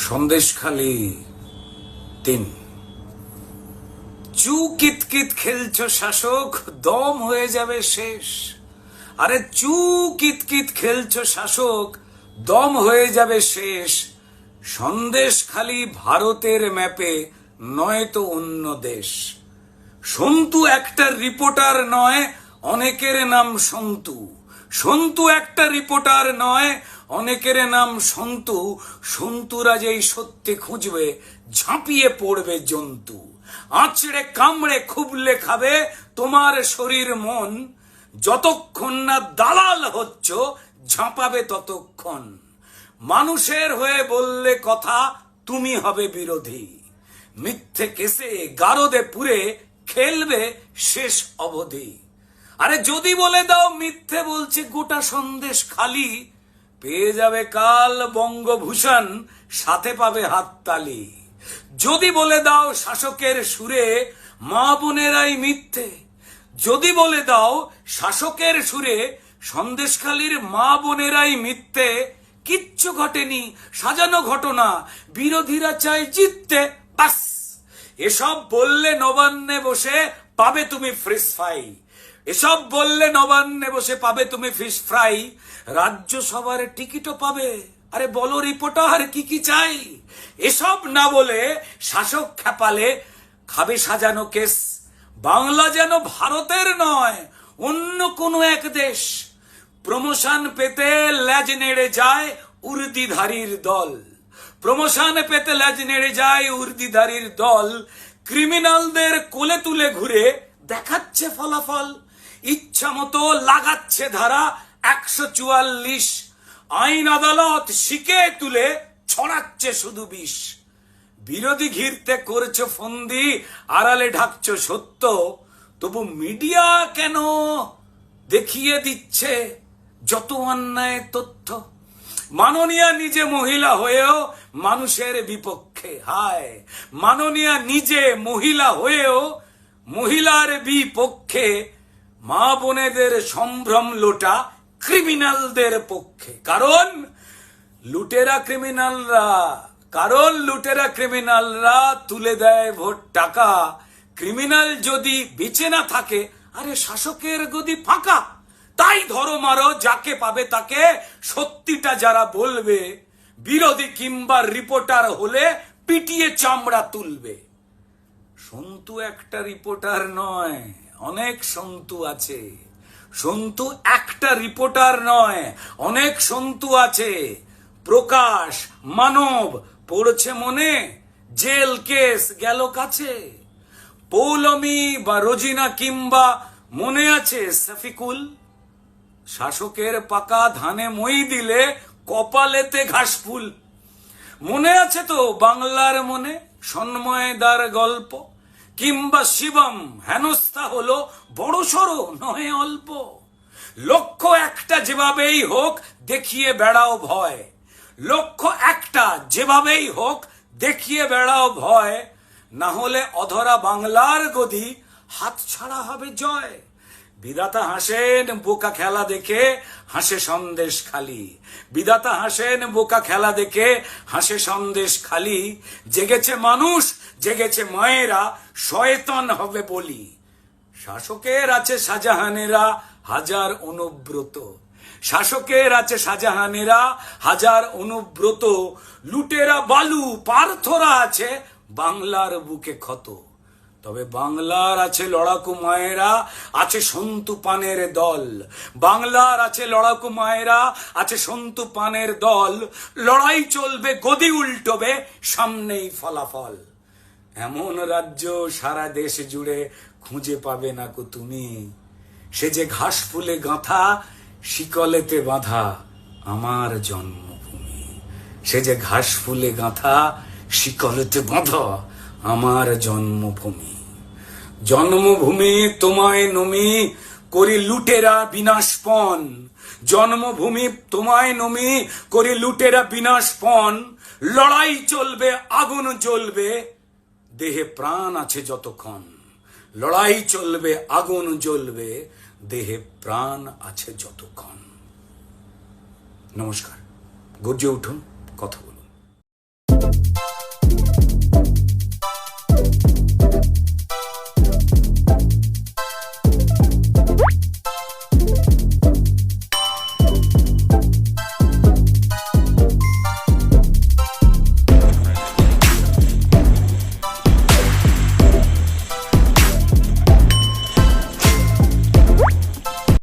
সন্দেশখালি ৩। চু কিতকিত খেলছো শাসক, দম হয়ে যাবে শেষ। আরে চু কিতকিত খেলছো শাসক, দম হয়ে যাবে শেষ। সন্দেশখালি ভারতের ম্যাপে নয় তো অন্য দেশ। সন্তু একটা রিপোর্টার নয়, অনেকের নাম সন্তু। সন্তু একটা রিপোর্টার নয়, অনেকের নাম সন্তু। সন্তুরা যেই সত্যি খুঁজবে, ঝাঁপিয়ে পড়বে জন্তু। আঁচড়ে কামড়ে খুবলে খাবে তোমার শরীর মন। যতক্ষণ না দালাল হচ্ছ, ঝাঁপাবে ততক্ষণ। মানুষের হয়ে বললে কথা, তুমি হবে বিরোধী। মিথ্যে কেসে গারদে পুরে খেলবে শেষ অবধি। আরে যদি বলে দাও মিথ্যে বলছে গোটা সন্দেশ খালি, পেয়ে যাবে কাল বঙ্গভূষণ, সাথে পাবে হাততালি। যদি বলে দাও শাসকের সুরে মা বোনেরাই মিথ্যে, যদি বলে দাও শাসকের সুরে সন্দেশখালির মা বোনেরাই মিথ্যে, কিচ্ছু ঘটেনি সাজানো ঘটনা, বিরোধীরা চায় জিততে, বাস। এসব বললে নবান্নে বসে পাবে তুমি ফিশ ফ্রাই। এসব বললে নবান্নে বসে পাবে তুমি ফিশ ফ্রাই। রাজ্যসভার টিকিটও পাবে। আরে বলো রিপোর্টার কি কি চাই। এসব না বলে শাসক খেপালে খাবে সাজানো কেস। বাংলা যেন ভারতের নয়, অন্য কোনো এক দেশ। প্রমোশন পেতে ল্যাজ নেড়ে যায় উর্দিধারীর দল। প্রমোশন পেতে ল্যাজ নেড়ে যায় উর্দিধারীর দল। ক্রিমিনালদের কোলে তুলে ঘুরে দেখাচ্ছে ফলাফল। ইচ্ছা মতো লাগাচ্ছে ধারা ১৪৪। আইন আদালত শিকে তুলে ছড়াচ্ছে শুধু বিষ। বিরোধী ঘিরতে করছো ফন্দি, আড়ালে ঢাকছো সত্য। তবু মিডিয়া কেন দেখিয়ে দিচ্ছে যত অন্যায় তথ্য। মাননীয়া নিজে মহিলা হয়েও মানুষের বিপক্ষে। হায়, মাননীয়া নিজে মহিলা হয়েও মহিলার বিপক্ষে। মা বোনেদের সম্ভ্রম লোটা ক্রিমিনালদের পক্ষে। কারণ লুটেরা ক্রিমিনালরা তুলে দেয় ভোট টাকা। ক্রিমিনাল যদি বেঁচে না থাকে, আরে শাসকের গদি ফাঁকা। তাই ধরো মারো যাকে পাবে তাকে, সত্যিটা যারা বলবে। বিরোধী কিংবা রিপোর্টার হলে পিটিয়ে চামড়া তুলবে। সন্তু একটা রিপোর্টার নয়, অনেক সন্তু আছে। সন্তু একটা রিপোর্টার নয়, অনেক সন্তু আছে। প্রকাশ, মানব পড়ছে মনে, জেল কেস গেল কাছে। পৌলমী বা রোজিনা কিংবা মনে আছে শফিকুল। শাসকের পাকা ধানে মই দিলে কপালেতে ঘাসফুল। মনে আছে তো বাংলার মনে সন্ময়দার গল্প। কিংবা শিবম হেনস্থা হলো বড় সড়ো নয় অল্প। লক্ষ্য একটা যেভাবেই হোক দেখিয়ে বেড়াও ভয়। লক্ষ্য একটা যেভাবেই হোক দেখিয়ে বেড়াও ভয়। না হলে অধরা বাংলার গদি হাতছাড়া হবে জয়। বিধাতা হাসেন বোকা খেলা দেখে, হাসে সন্দেশ খালি। বিধাতা হাসেন বোকা খেলা দেখে, হাসে সন্দেশ খালি। জেগেছে মানুষ, জেগেছে মায়েরা, শয়তান হবে বলি। শাসকের আছে শাহজাহানেরা হাজার অনুব্রত। শাসকের আছে শাহজাহানেরা হাজার অনুব্রত। লুটেরা বালু পার্থরা আছে বাংলার বুকে ক্ষত। তবে বাংলার আছে লড়াকু মায়েরা, আছে সন্তু পানের দল। বাংলার আছে লড়াকু মায়েরা, আছে সন্তু পানের দল। লড়াই চলবে, গদি উল্টবে, সামনেই ফলাফল। এমন রাজ্য সারা দেশ জুড়ে খুঁজে পাবে না কো তুমি। সে যে ঘাস ফুলে গাঁথা, শিকলেতে বাঁধা আমার জন্মভূমি। সে যে ঘাস ফুলে গাঁথা, শিকলেতে বাঁধা আমার জন্মভূমি। জন্মভূমি তোমায় নমি করি লুটেরা বিনাশপন। জন্মভূমি তোমায় নমি করি লুটেরা বিনাশপন। লড়াই চলবে, আগুন জ্বলবে, দেহে প্রাণ আছে যতক্ষণ। লড়াই চলবে, আগুন জ্বলবে, দেহে প্রাণ আছে যতক্ষণ। নমস্কার, গর্জে উঠুন, কথা বলুন।